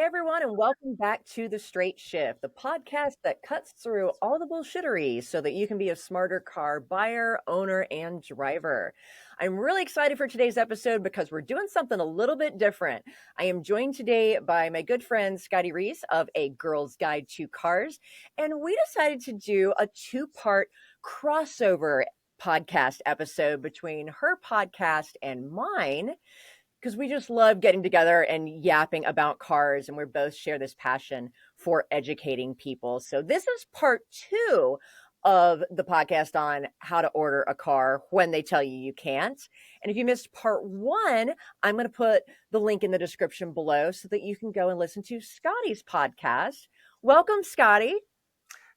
everyone, and welcome back to The Straight Shift, the podcast that cuts through all the bullshittery so that you can be a smarter car buyer, owner, and driver. I'm really excited for today's episode because we're doing something a little bit different. I am joined today by my good friend Scotty Reiss of A Girl's Guide to Cars, and we decided to do a two-part crossover podcast episode between her podcast and mine, because we just love getting together and yapping about cars, and we both share this passion for educating people. So this is part 2 of the podcast on how to order a car when they tell you can't. And if you missed part 1, I'm going to put the link in the description below so that you can go and listen to Scotty's podcast. Welcome, Scotty.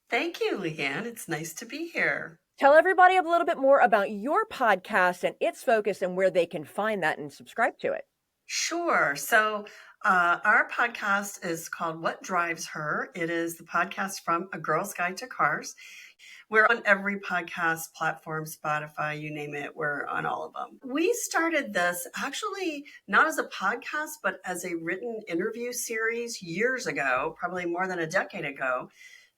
Thank you, LeeAnn. It's nice to be here. Tell everybody a little bit more about your podcast and its focus and where they can find that and subscribe to it. Sure. So our podcast is called What Drives Her. It is the podcast from A Girl's Guide to Cars. We're on every podcast platform, Spotify, you name it. We're on all of them. We started this actually not as a podcast, but as a written interview series years ago, probably more than a decade ago,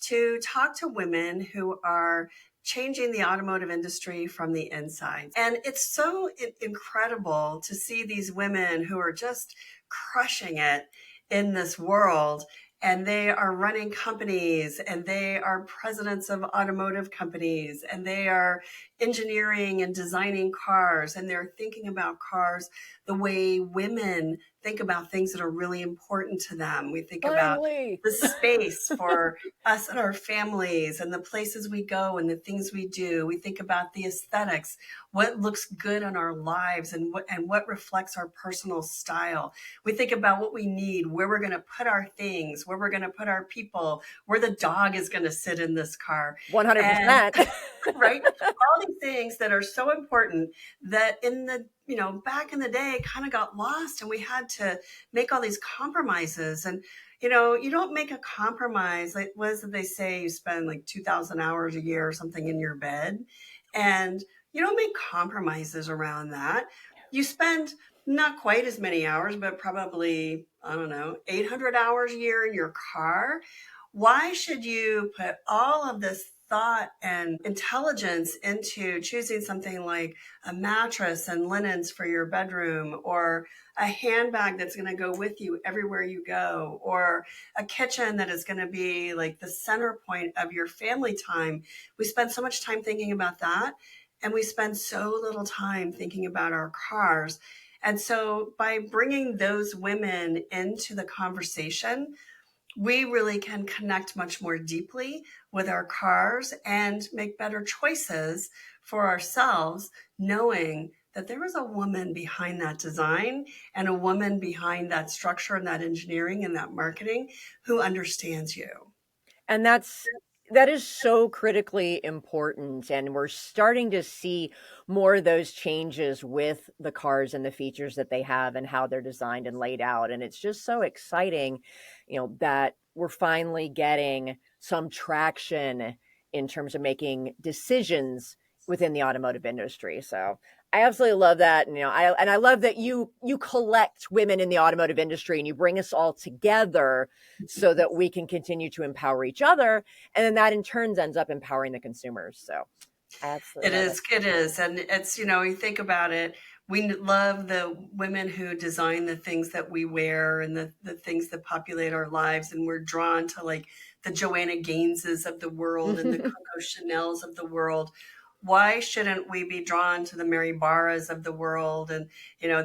to talk to women who are changing the automotive industry from the inside. And it's so incredible to see these women who are just crushing it in this world. And they are running companies, and they are presidents of automotive companies, and they are engineering and designing cars, and they're thinking about cars the way women think about things that are really important to them. We think about the space for us and our families and the places we go and the things we do. We think about the aesthetics, what looks good on our lives and what reflects our personal style. We think about what we need, where we're going to put our things, where we're going to put our people, where the dog is going to sit in this car. 100%. Right? All these things that are so important that in the, back in the day kind of got lost, and we had to make all these compromises. And, you don't make a compromise. Like, what is it they say? You spend like 2,000 hours a year or something in your bed. And you don't make compromises around that. You spend not quite as many hours, but probably, 800 hours a year in your car. Why should you put all of this thought and intelligence into choosing something like a mattress and linens for your bedroom, or a handbag that's going to go with you everywhere you go, or a kitchen that is going to be like the center point of your family time? We spend so much time thinking about that, and we spend so little time thinking about our cars. And so by bringing those women into the conversation, we really can connect much more deeply with our cars and make better choices for ourselves, knowing that there is a woman behind that design and a woman behind that structure and that engineering and that marketing who understands you. And that is so critically important. And we're starting to see more of those changes with the cars and the features that they have and how they're designed and laid out. And it's just so exciting, that we're finally getting some traction in terms of making decisions within the automotive industry. So I absolutely love that. And, I love that you collect women in the automotive industry and you bring us all together so that we can continue to empower each other. And then that in turn ends up empowering the consumers. So absolutely. It is. And it's, you think about it, we love the women who design the things that we wear and the things that populate our lives. And we're drawn to like the Joanna Gaineses of the world and the Coco Chanels of the world. Why shouldn't we be drawn to the Mary Barras of the world? And,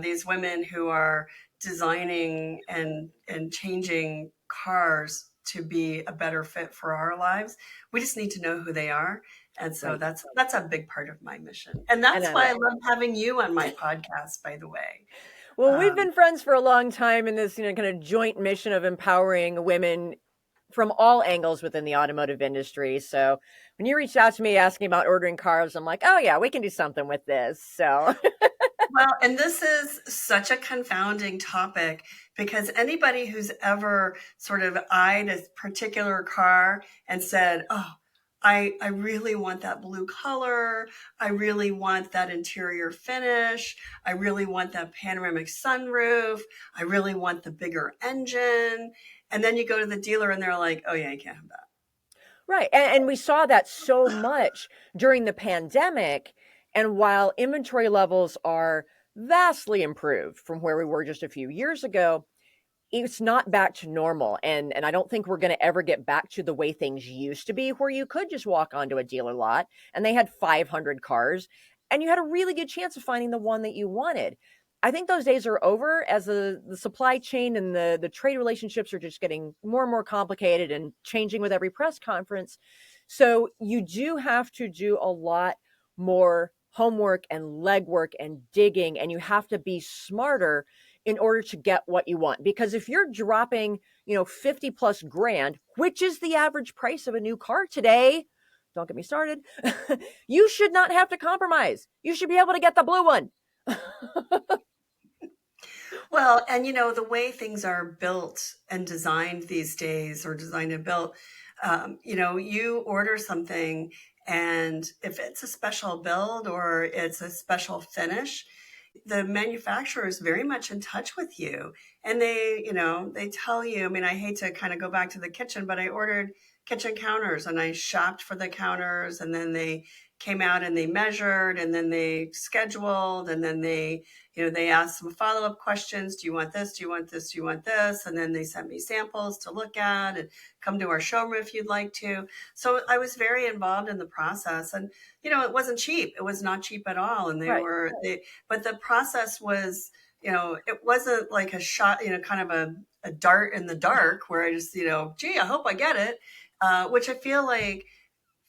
these women who are designing and changing cars to be a better fit for our lives. We just need to know who they are. And so that's a big part of my mission. And that's why I love having you on my podcast, by the way. Well, we've been friends for a long time in this, kind of joint mission of empowering women from all angles within the automotive industry. So when you reached out to me asking about ordering cars, I'm like, oh yeah, we can do something with this. So well, and this is such a confounding topic, because anybody who's ever sort of eyed a particular car and said, oh, I really want that blue color. I really want that interior finish. I really want that panoramic sunroof. I really want the bigger engine. And then you go to the dealer and they're like, oh yeah, you can't have that. Right. And we saw that so much during the pandemic. And while inventory levels are vastly improved from where we were just a few years ago, it's not back to normal. And I don't think we're going to ever get back to the way things used to be, where you could just walk onto a dealer lot and they had 500 cars and you had a really good chance of finding the one that you wanted. I think those days are over, as the supply chain and the trade relationships are just getting more and more complicated and changing with every press conference. So you do have to do a lot more homework and legwork and digging, and you have to be smarter in order to get what you want. Because if you're dropping, 50 plus grand, which is the average price of a new car today, don't get me started, you should not have to compromise. You should be able to get the blue one. Well, and the way things are built and designed these days, or designed and built, you order something, and if it's a special build or it's a special finish, the manufacturer is very much in touch with you. And they tell you, I mean, I hate to kind of go back to the kitchen, but I ordered kitchen counters and I shopped for the counters, and then they came out and they measured, and then they scheduled, and then they asked some follow-up questions. Do you want this? Do you want this? Do you want this? And then they sent me samples to look at, and come to our showroom if you'd like to. So I was very involved in the process, and, it wasn't cheap. It was not cheap at all. And Right. but the process was, it wasn't like a shot, kind of a dart in the dark where I just, gee, I hope I get it. Which I feel like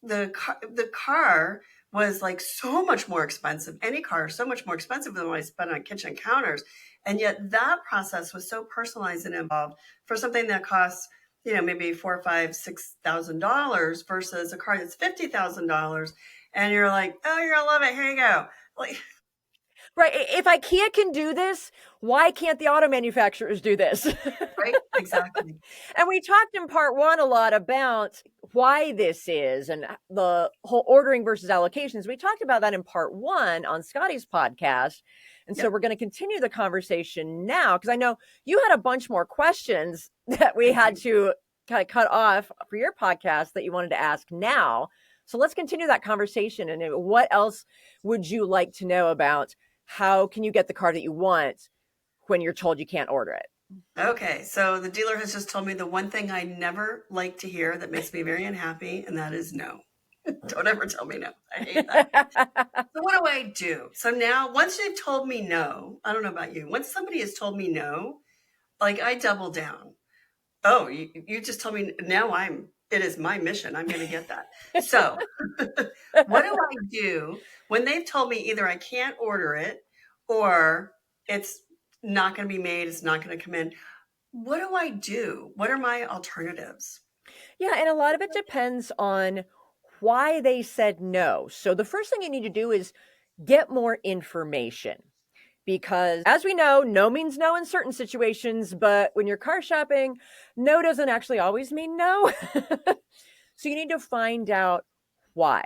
the car was like so much more expensive. Any car so much more expensive than what I spent on kitchen counters. And yet that process was so personalized and involved for something that costs, maybe $4, $5, $6,000 versus a car that's $50,000. And you're like, oh, you're gonna love it. Here you go. Like, Right. If IKEA can do this, why can't the auto manufacturers do this? right? Exactly. And we talked in part one a lot about why this is and the whole ordering versus allocations. We talked about that in part one on Scotty's podcast. And so Yep. we're going to continue the conversation now, because I know you had a bunch more questions that we had to kind of cut off for your podcast that you wanted to ask now. So let's continue that conversation. And what else would you like to know about how can you get the car that you want when you're told you can't order it? Okay, so the dealer has just told me the one thing I never like to hear that makes me very unhappy, and that is no. Don't ever tell me no. I hate that. So what do I do? So now, once they've told me no, I don't know about you, once somebody has told me no, like, I double down. Oh, you just told me, now it is my mission. I'm going to get that. So what do I do when they've told me either I can't order it or it's not going to be made, it's not going to come in? What do I do? What are my alternatives? Yeah, and a lot of it depends on why they said no. So the first thing you need to do is get more information, because as we know, no means no in certain situations, but when you're car shopping, no doesn't actually always mean no. So you need to find out why.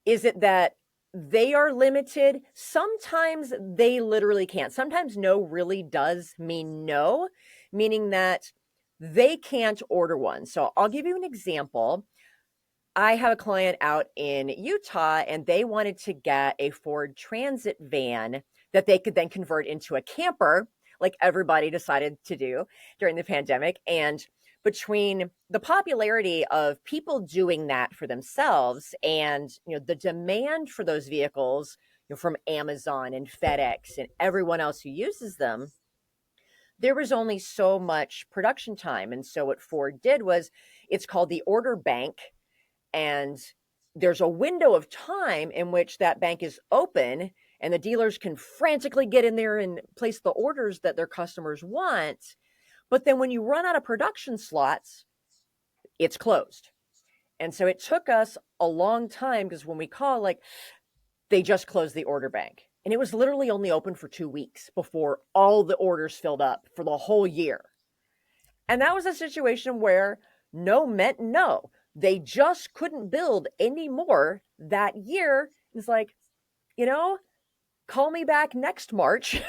Is it that they are limited? Sometimes they literally can't. Sometimes no really does mean no, meaning that they can't order one. So I'll give you an example. I have a client out in Utah, and they wanted to get a Ford Transit van that they could then convert into a camper, like everybody decided to do during the pandemic. And between the popularity of people doing that for themselves and the demand for those vehicles, from Amazon and FedEx and everyone else who uses them, there was only so much production time. And so what Ford did was, it's called the order bank, and there's a window of time in which that bank is open, and the dealers can frantically get in there and place the orders that their customers want. But then when you run out of production slots, it's closed. And so it took us a long time, because when we call, like, they just closed the order bank. And it was literally only open for 2 weeks before all the orders filled up for the whole year. And that was a situation where no meant no. They just couldn't build any more that year. It's like, call me back next March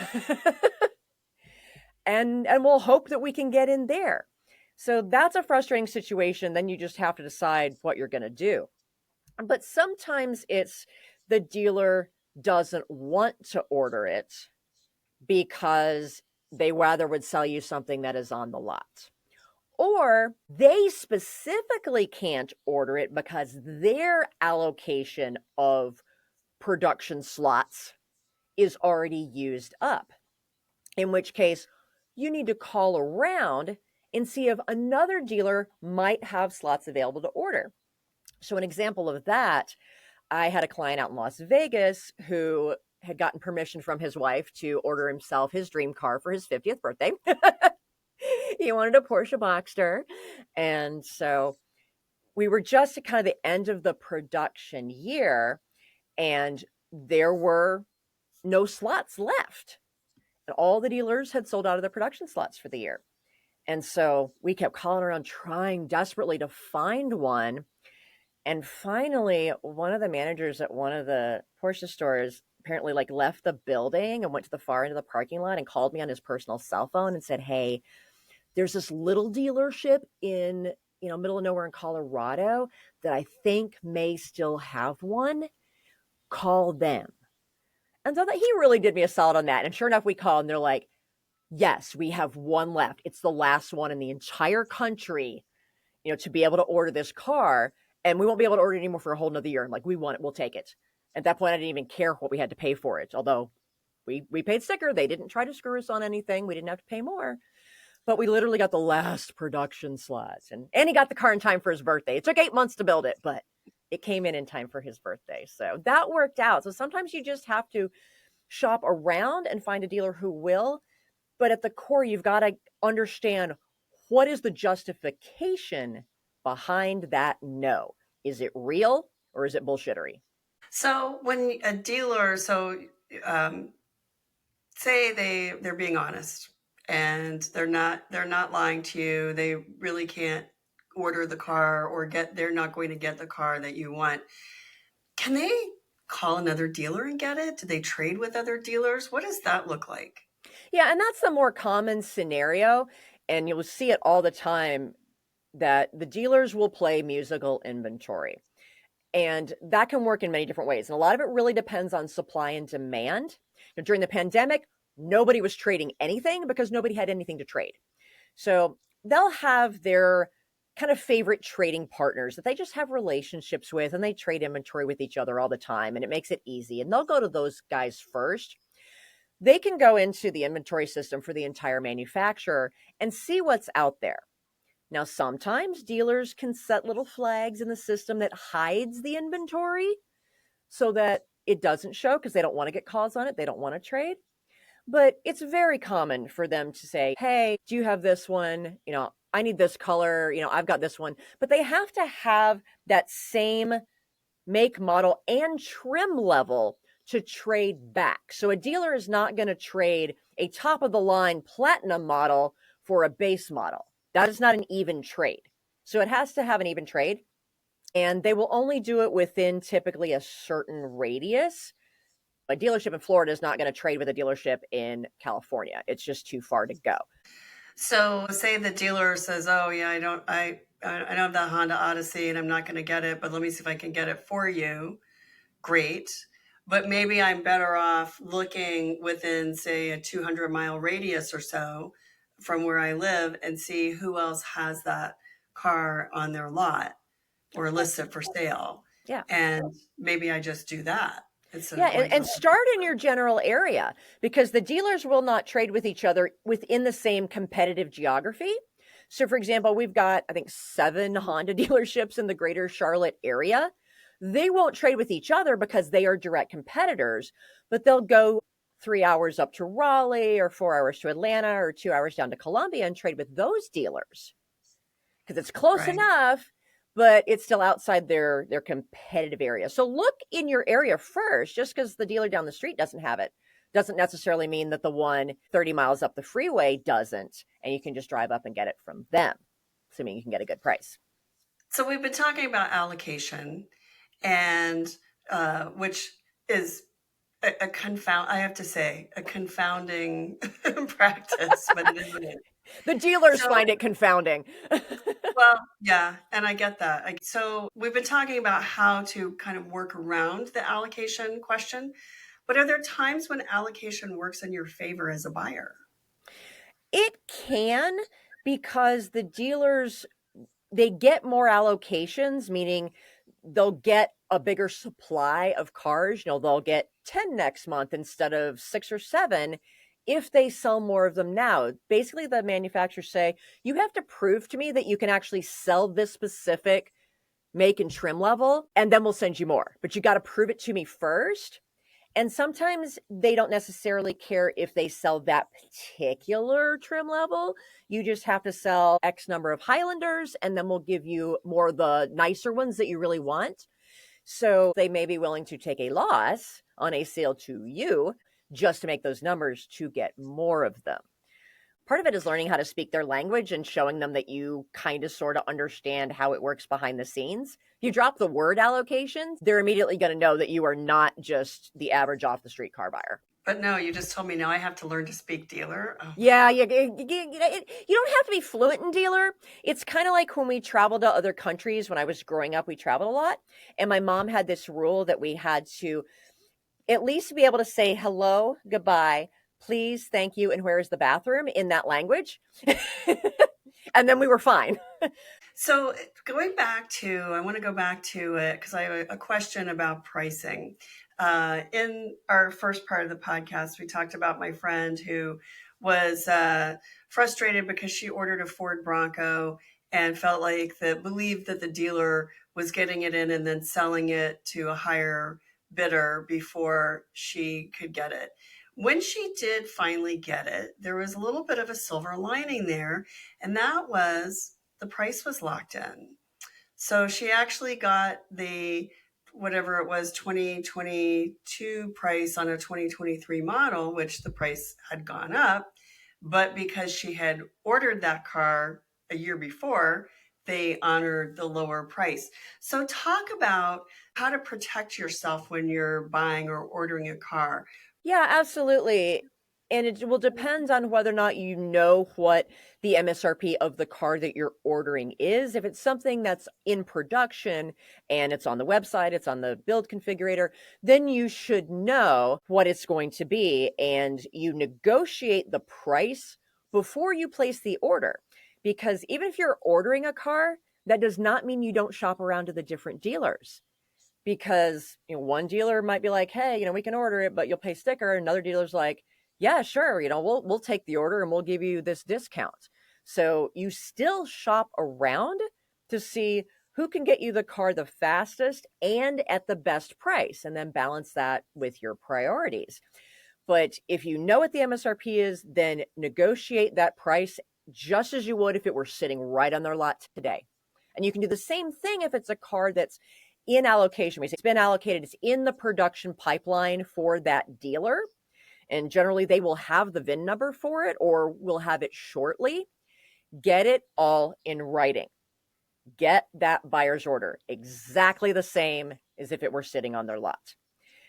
and we'll hope that we can get in there. So that's a frustrating situation. Then you just have to decide what you're going to do. But sometimes it's the dealer doesn't want to order it because they rather would sell you something that is on the lot. Or they specifically can't order it because their allocation of production slots is already used up. In which case, you need to call around and see if another dealer might have slots available to order. So, an example of that, I had a client out in Las Vegas who had gotten permission from his wife to order himself his dream car for his 50th birthday. He wanted a Porsche Boxster. And so we were just at kind of the end of the production year, and there were no slots left. And all the dealers had sold out of their production slots for the year. And so we kept calling around, trying desperately to find one. And finally, one of the managers at one of the Porsche stores apparently like left the building and went to the far end of the parking lot and called me on his personal cell phone and said, "Hey, there's this little dealership in, middle of nowhere in Colorado that I think may still have one. Call them." And so that he really did me a solid on that. And sure enough, we called and they're like, "Yes, we have one left. It's the last one in the entire country, to be able to order this car. And we won't be able to order it anymore for a whole nother year." I'm like, "We want it. We'll take it." At that point, I didn't even care what we had to pay for it. Although we paid sticker. They didn't try to screw us on anything. We didn't have to pay more. But we literally got the last production slots. And he got the car in time for his birthday. It took 8 months to build it, but it came in time for his birthday. So that worked out. So sometimes you just have to shop around and find a dealer who will. But at the core, you've got to understand, what is the justification behind that no? Is it real or is it bullshittery? So when a dealer, um, say they're being honest and they're not lying to you, they really can't order the car or they're not going to get the car that you want. Can they call another dealer and get it? Do they trade with other dealers? What does that look like? Yeah, and that's the more common scenario. And you'll see it all the time that the dealers will play musical inventory. And that can work in many different ways. And a lot of it really depends on supply and demand. During the pandemic, nobody was trading anything because nobody had anything to trade. So they'll have their kind of favorite trading partners that they just have relationships with, and they trade inventory with each other all the time, and it makes it easy. And they'll go to those guys first. They can go into the inventory system for the entire manufacturer and see what's out there. Now, sometimes dealers can set little flags in the system that hides the inventory so that it doesn't show because they don't want to get calls on it. They don't want to trade. But it's very common for them to say, "Hey, do you have this one? I need this color. I've got this one." But they have to have that same make, model, and trim level to trade back. So a dealer is not going to trade a top of the line platinum model for a base model. That is not an even trade. So it has to have an even trade. And they will only do it within typically a certain radius. A dealership in Florida is not going to trade with a dealership in California. It's just too far to go. So say the dealer says, "Oh yeah, I don't have that Honda Odyssey and I'm not going to get it, but let me see if I can get it for you." Great. But maybe I'm better off looking within, say, a 200-mile radius or so from where I live and see who else has that car on their lot or listed for sale. Yeah. And maybe I just do that instead Yeah, of going to and start in your general area, because the dealers will not trade with each other within the same competitive geography. So, for example, we've got, I think, 7 Honda dealerships in the greater Charlotte area. They won't trade with each other because they are direct competitors, but they'll go 3 hours up to Raleigh or 4 hours to Atlanta or 2 hours down to Columbia and trade with those dealers because it's close right. enough, but it's still outside their competitive area. So look in your area first. Just because the dealer down the street doesn't have it doesn't necessarily mean that the one 30 miles up the freeway doesn't, and you can just drive up and get it from them, assuming you can get a good price. So we've been talking about allocation, and which is I have to say, a confounding practice, but it is what it is. The dealers So, find it confounding. well, yeah, and I get that. So we've been talking about how to kind of work around the allocation question, but are there times when allocation works in your favor as a buyer? It can, because the dealers, they get more allocations, meaning they'll get a bigger supply of cars. They'll get 10 next month instead of 6 or 7 if they sell more of them now. Basically, the manufacturers say, you have to prove to me that you can actually sell this specific make and trim level, and then we'll send you more. But you got to prove it to me first. And sometimes they don't necessarily care if they sell that particular trim level. You just have to sell X number of Highlanders, and then we'll give you more of the nicer ones that you really want. So they may be willing to take a loss on a sale to you just to make those numbers to get more of them. Part of it is learning how to speak their language and showing them that you kind of sort of understand how it works behind the scenes. If you drop the word allocations, they're immediately going to know that you are not just the average off the street car buyer. But no, you just told me now I have to learn to speak dealer. Oh. Yeah, you don't have to be fluent in dealer. It's kind of like when we traveled to other countries. When I was growing up, we traveled a lot. And my mom had this rule that we had to at least be able to say hello, goodbye, please, thank you, and where is the bathroom in that language. And then we were fine. So I want to go back to it because I have a question about pricing. In our first part of the podcast, we talked about my friend who was frustrated because she ordered a Ford Bronco and believed that the dealer was getting it in and then selling it to a higher bidder before she could get it. When she did finally get it, there was a little bit of a silver lining there, and that was the price was locked in. So she actually got the whatever it was 2022 price on a 2023 model, which the price had gone up, but because she had ordered that car a year before, they honored the lower price. So talk about how to protect yourself when you're buying or ordering a car. Yeah, absolutely. And it will depend on whether or not you know what the MSRP of the car that you're ordering is. If it's something that's in production and it's on the website, it's on the build configurator, then you should know what it's going to be, and you negotiate the price before you place the order. Because even if you're ordering a car, that does not mean you don't shop around to the different dealers, because one dealer might be like, hey, we can order it, but you'll pay sticker. Another dealer's like, yeah, sure, we'll take the order and we'll give you this discount. So you still shop around to see who can get you the car the fastest and at the best price, and then balance that with your priorities. But if you know what the MSRP is, then negotiate that price just as you would if it were sitting right on their lot today. And you can do the same thing if it's a car that's in allocation. We say it's been allocated, it's in the production pipeline for that dealer. And generally they will have the VIN number for it or will have it shortly. Get it all in writing. Get that buyer's order exactly the same as if it were sitting on their lot.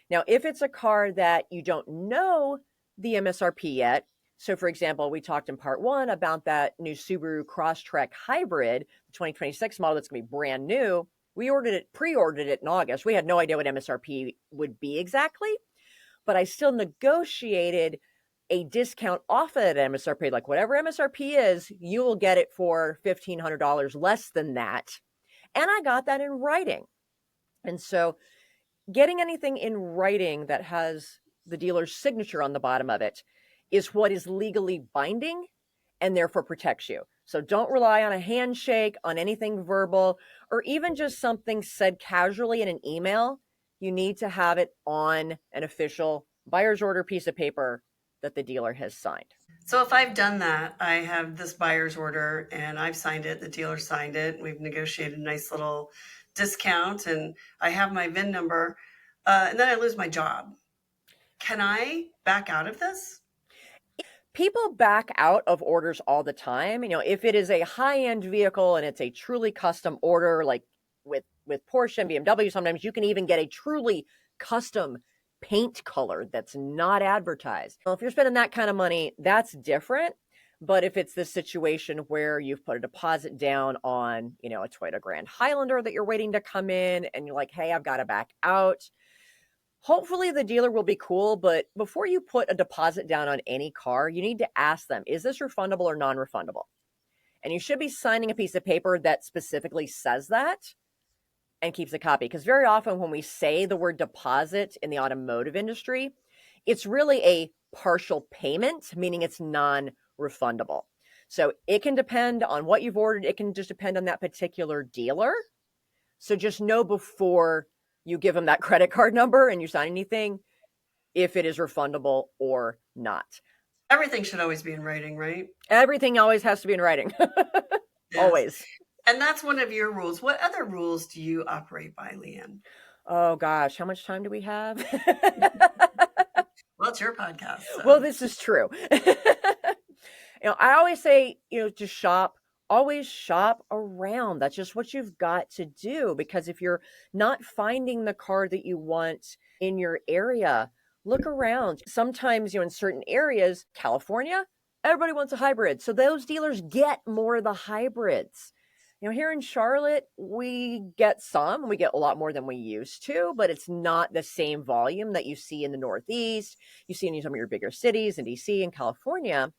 Now, if it's a car that you don't know the MSRP yet, so for example, we talked in part 1 about that new Subaru Crosstrek Hybrid, the 2026 model that's going to be brand new. We pre-ordered it in August. We had no idea what MSRP would be exactly, but I still negotiated a discount off of that MSRP. Like whatever MSRP is, you will get it for $1,500 less than that. And I got that in writing. And so getting anything in writing that has the dealer's signature on the bottom of it is what is legally binding and therefore protects you. So don't rely on a handshake, on anything verbal, or even just something said casually in an email. You need to have it on an official buyer's order piece of paper that the dealer has signed. So if I've done that, I have this buyer's order and I've signed it, the dealer signed it, we've negotiated a nice little discount, and I have my VIN number, and then I lose my job. Can I back out of this? People back out of orders all the time. If it is a high-end vehicle and it's a truly custom order, like with Porsche and BMW, sometimes you can even get a truly custom paint color that's not advertised. Well, if you're spending that kind of money, that's different. But if it's this situation where you've put a deposit down on, a Toyota Grand Highlander that you're waiting to come in and you're like, hey, I've got to back out. Hopefully the dealer will be cool, but before you put a deposit down on any car, you need to ask them, is this refundable or non-refundable? And you should be signing a piece of paper that specifically says that and keeps a copy. Because very often when we say the word deposit in the automotive industry, it's really a partial payment, meaning it's non-refundable. So it can depend on what you've ordered. It can just depend on that particular dealer. So just know before you give them that credit card number and you sign anything, if it is refundable or not. Everything should always be in writing, right? Everything always has to be in writing. Yes. Always. And that's one of your rules. What other rules do you operate by, LeeAnn? Oh gosh, how much time do we have? Well, it's your podcast. So. Well, this is true. I always say, to shop, always shop around. That's just what you've got to do, because if you're not finding the car that you want in your area, look around. Sometimes, in certain areas, California, everybody wants a hybrid. So those dealers get more of the hybrids. Here in Charlotte, we get a lot more than we used to, but it's not the same volume that you see in the Northeast. You see in some of your bigger cities in DC and California.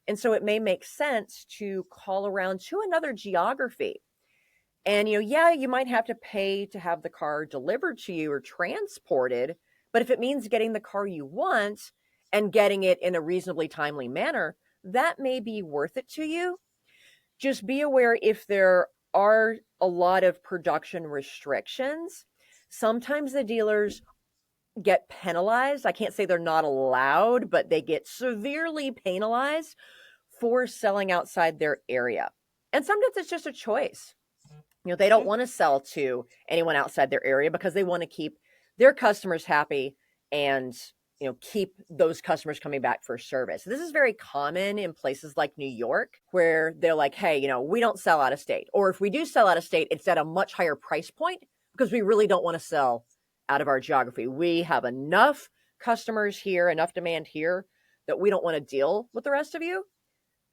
And so it may make sense to call around to another geography. And, you might have to pay to have the car delivered to you or transported. But if it means getting the car you want and getting it in a reasonably timely manner, that may be worth it to you. Just be aware if there are a lot of production restrictions, sometimes the dealers get penalized. I can't say they're not allowed, but they get severely penalized for selling outside their area. And sometimes it's just a choice. They don't want to sell to anyone outside their area because they want to keep their customers happy and keep those customers coming back for service. This is very common in places like New York, where they're like, hey, we don't sell out of state. Or if we do sell out of state, it's at a much higher price point because we really don't want to sell out of our geography. We have enough customers here, enough demand here that we don't want to deal with the rest of you.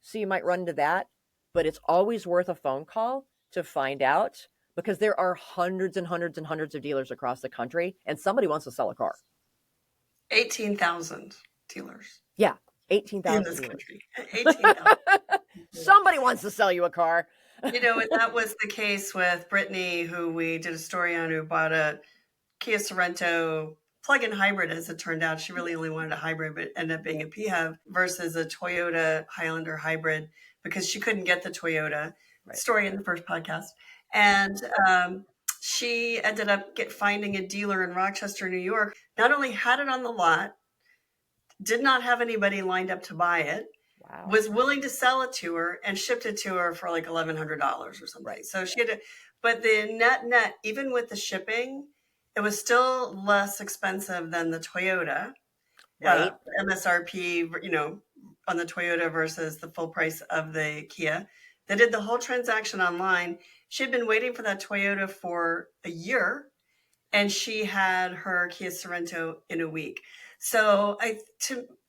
So you might run into that, but it's always worth a phone call to find out, because there are hundreds and hundreds and hundreds of dealers across the country, and somebody wants to sell a car. 18,000 dealers. Yeah, 18,000 in this dealers. country. 18,000. Somebody wants to sell you a car. And that was the case with Brittany, who we did a story on, who bought a Kia Sorento plug-in hybrid. As it turned out, she really only wanted a hybrid, but ended up being a PHEV versus a Toyota Highlander hybrid because she couldn't get the Toyota. Right. Story in the first podcast. And she ended up finding a dealer in Rochester, New York, not only had it on the lot, did not have anybody lined up to buy it, wow, was willing to sell it to her and shipped it to her for like $1,100 or something. Right. So she had but the net, even with the shipping, it was still less expensive than the Toyota. Right. MSRP, on the Toyota versus the full price of the Kia. They did the whole transaction online. She had been waiting for that Toyota for a year, and she had her Kia Sorento in a week. So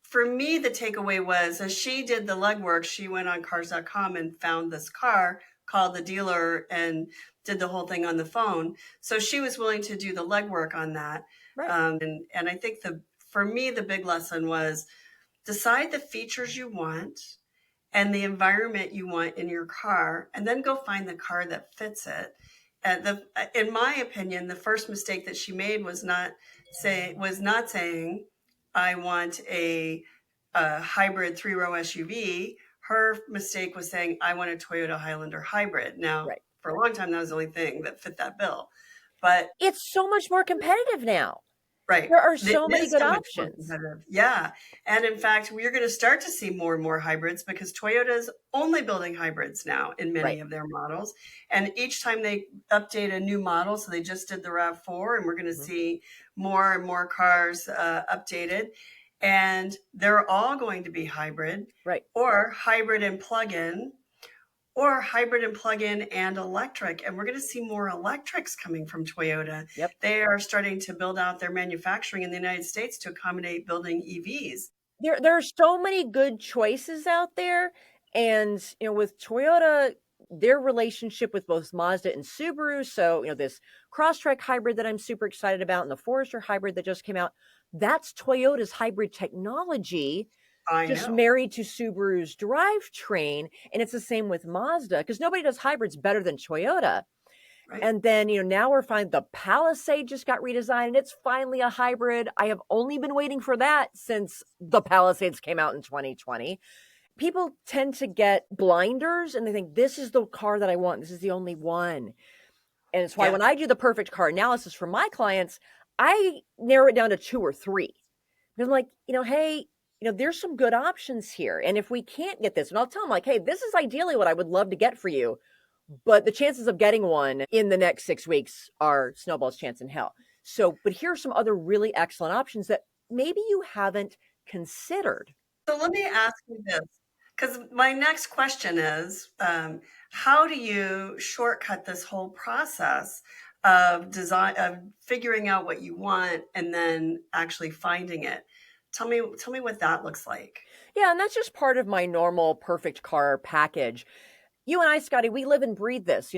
for me, the takeaway was, as she did the legwork, she went on cars.com and found this car, called the dealer, and did the whole thing on the phone. So she was willing to do the legwork on that. Right. And I think for me, the big lesson was decide the features you want and the environment you want in your car, and then go find the car that fits it. In my opinion, the first mistake that she made was not saying, I want a hybrid 3-row SUV. Her mistake was saying, I want a Toyota Highlander hybrid. Now, right, for a long time, that was the only thing that fit that bill. But it's so much more competitive now. Right. There are so many good options. Yeah. And in fact, we're going to start to see more and more hybrids, because Toyota's only building hybrids now in many of their models. And each time they update a new model, so they just did the RAV4, and we're going to see more and more cars updated. And they're all going to be hybrid, right, or hybrid and plug-in, or hybrid and plug-in and electric. And we're going to see more electrics coming from Toyota. Yep. They are starting to build out their manufacturing in the United States to accommodate building EVs. There are so many good choices out there. And, with Toyota, their relationship with both Mazda and Subaru, so, this Crosstrek hybrid that I'm super excited about and the Forester hybrid that just came out, that's Toyota's hybrid technology, I just know. married to Subaru's drivetrain. And it's the same with Mazda because nobody does hybrids better than Toyota. Right. And then, now we're finding the Palisade just got redesigned and it's finally a hybrid. I have only been waiting for that since the Palisades came out in 2020. People tend to get blinders and they think this is the car that I want. This is the only one. And it's why when I do the perfect car analysis for my clients, I narrow it down to 2 or 3. Because I'm like, hey, there's some good options here. And if we can't get this, and I'll tell them like, hey, this is ideally what I would love to get for you. But the chances of getting one in the next 6 weeks are snowball's chance in hell. So, but here's some other really excellent options that maybe you haven't considered. So let me ask you this, because my next question is, how do you shortcut this whole process of design, of figuring out what you want and then actually finding it? Tell me what that looks like. Yeah, and that's just part of my normal perfect car package. You and I, Scotty, we live and breathe this.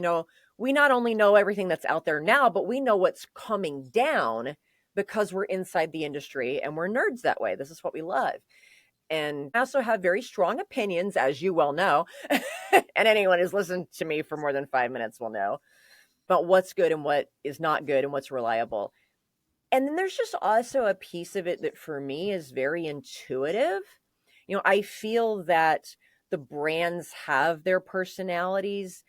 We not only know everything that's out there now, but we know what's coming down because we're inside the industry and we're nerds that way. This is what we love. And I also have very strong opinions, as you well know. And anyone who's listened to me for more than 5 minutes will know about what's good and what is not good and what's reliable. And then there's just also a piece of it that for me is very intuitive. I feel that the brands have their personalities,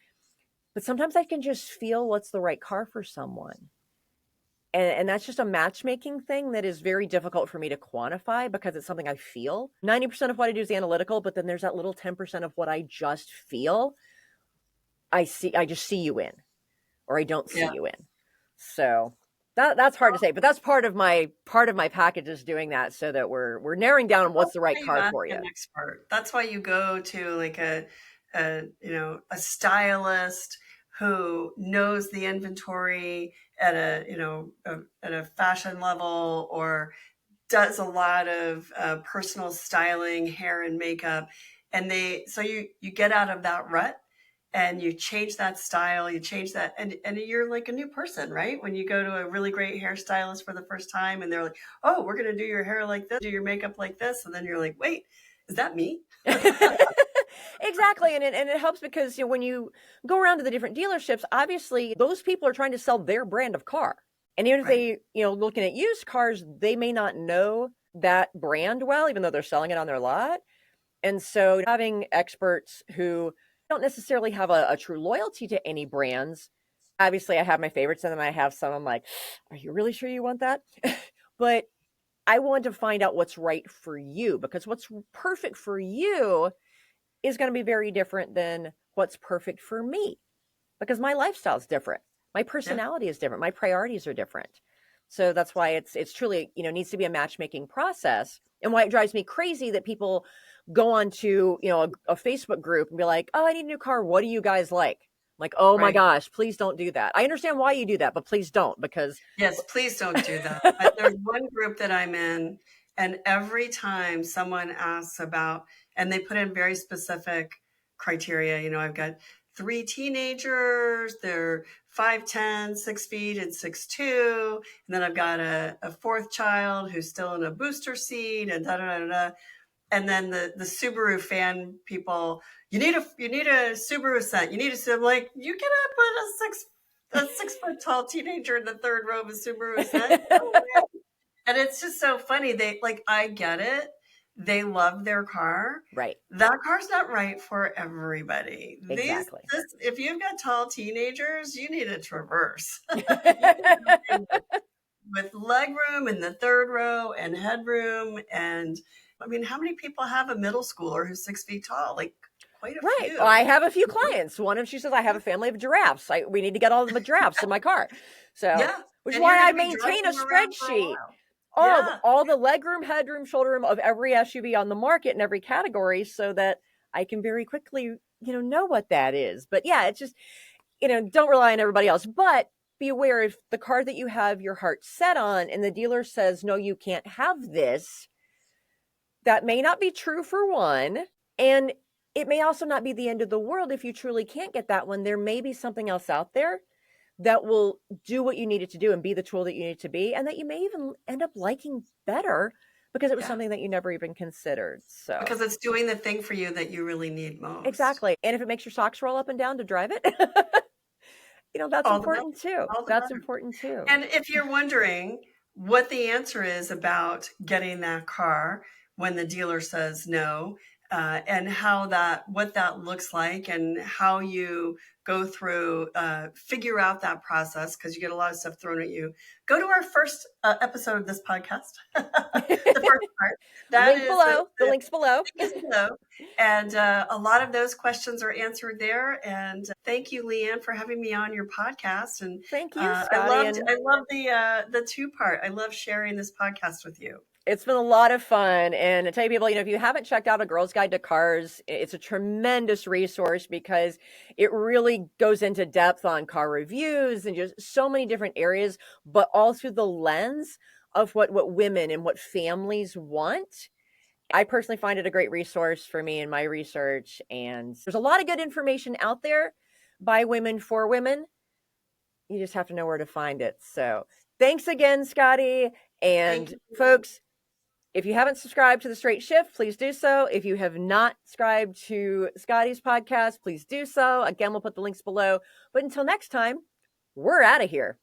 but sometimes I can just feel what's the right car for someone. And that's just a matchmaking thing that is very difficult for me to quantify because it's something I feel. 90% of what I do is analytical, but then there's that little 10% of what I just feel. I just see you in, or I don't see you in. So that's hard to say, but that's part of my package is doing that so that we're narrowing down on what's the right car for you. An expert. That's why you go to like a stylist who knows the inventory at a fashion level, or does a lot of personal styling, hair and makeup, and so you get out of that rut and you change that style, you change that, and you're like a new person, right? When you go to a really great hairstylist for the first time and they're like, oh, we're going to do your hair like this, do your makeup like this. And then you're like, wait, is that me? Exactly. And it helps because when you go around to the different dealerships, obviously those people are trying to sell their brand of car. And even if they, looking at used cars, they may not know that brand well, even though they're selling it on their lot. And so having experts who don't necessarily have a true loyalty to any brands. Obviously, I have my favorites, and then I have some I'm like, are you really sure you want that? But I want to find out what's right for you, because what's perfect for you is going to be very different than what's perfect for me, because my lifestyle is different. My personality is different. My priorities are different. So that's why it's truly, needs to be a matchmaking process, and why it drives me crazy that people go on to, a Facebook group and be like, oh, I need a new car. What do you guys like? I'm like, oh my gosh, please don't do that. I understand why you do that, but please don't, because. Yes, please don't do that. There's one group that I'm in, and every time someone asks about, and they put in very specific criteria, I've got 3 teenagers, they're 5'10", 6 feet and 6'2", and then I've got a 4th child who's still in a booster seat, and da da da da. And then the Subaru fan people, you need a Subaru set. You need a Subaru. Like, you cannot put a 6 foot tall teenager in the third row of a Subaru set. And it's just so funny. I get it. They love their car. Right. That car's not right for everybody. Exactly. If you've got tall teenagers, you need a Traverse. With leg room in the third row and headroom. And I mean, how many people have a middle schooler who's 6 feet tall? Like, quite a few. Well, I have a few clients. One of them, she says, I have a family of giraffes. We need to get all of the giraffes in my car. So, which is why I maintain a spreadsheet. All the legroom, headroom, shoulder room of every SUV on the market in every category, so that I can very quickly know what that is. But yeah, it's just, don't rely on everybody else, but be aware if the car that you have your heart set on and the dealer says, no, you can't have this, that may not be true for one. And it may also not be the end of the world if you truly can't get that one. There may be something else out there that will do what you need it to do and be the tool that you need it to be, and that you may even end up liking better because it was something that you never even considered. So because it's doing the thing for you that you really need most. Exactly. And if it makes your socks roll up and down to drive it, that's important too. That's important too. And if you're wondering what the answer is about getting that car when the dealer says no, and what that looks like and how you go through, figure out that process, because you get a lot of stuff thrown at you, go to our first episode of this podcast, the first part. The link's below. And a lot of those questions are answered there. And thank you, LeeAnn, for having me on your podcast. And thank you, Scotty. I love the two-part. I love sharing this podcast with you. It's been a lot of fun. And I tell you, people, if you haven't checked out A Girl's Guide to Cars, it's a tremendous resource because it really goes into depth on car reviews and just so many different areas, but all through the lens of what women and what families want. I personally find it a great resource for me in my research. And there's a lot of good information out there by women for women. You just have to know where to find it. So thanks again, Scotty. And folks, if you haven't subscribed to The Straight Shift, please do so. If you have not subscribed to Scotty's podcast, please do so. Again, we'll put the links below. But until next time, we're out of here.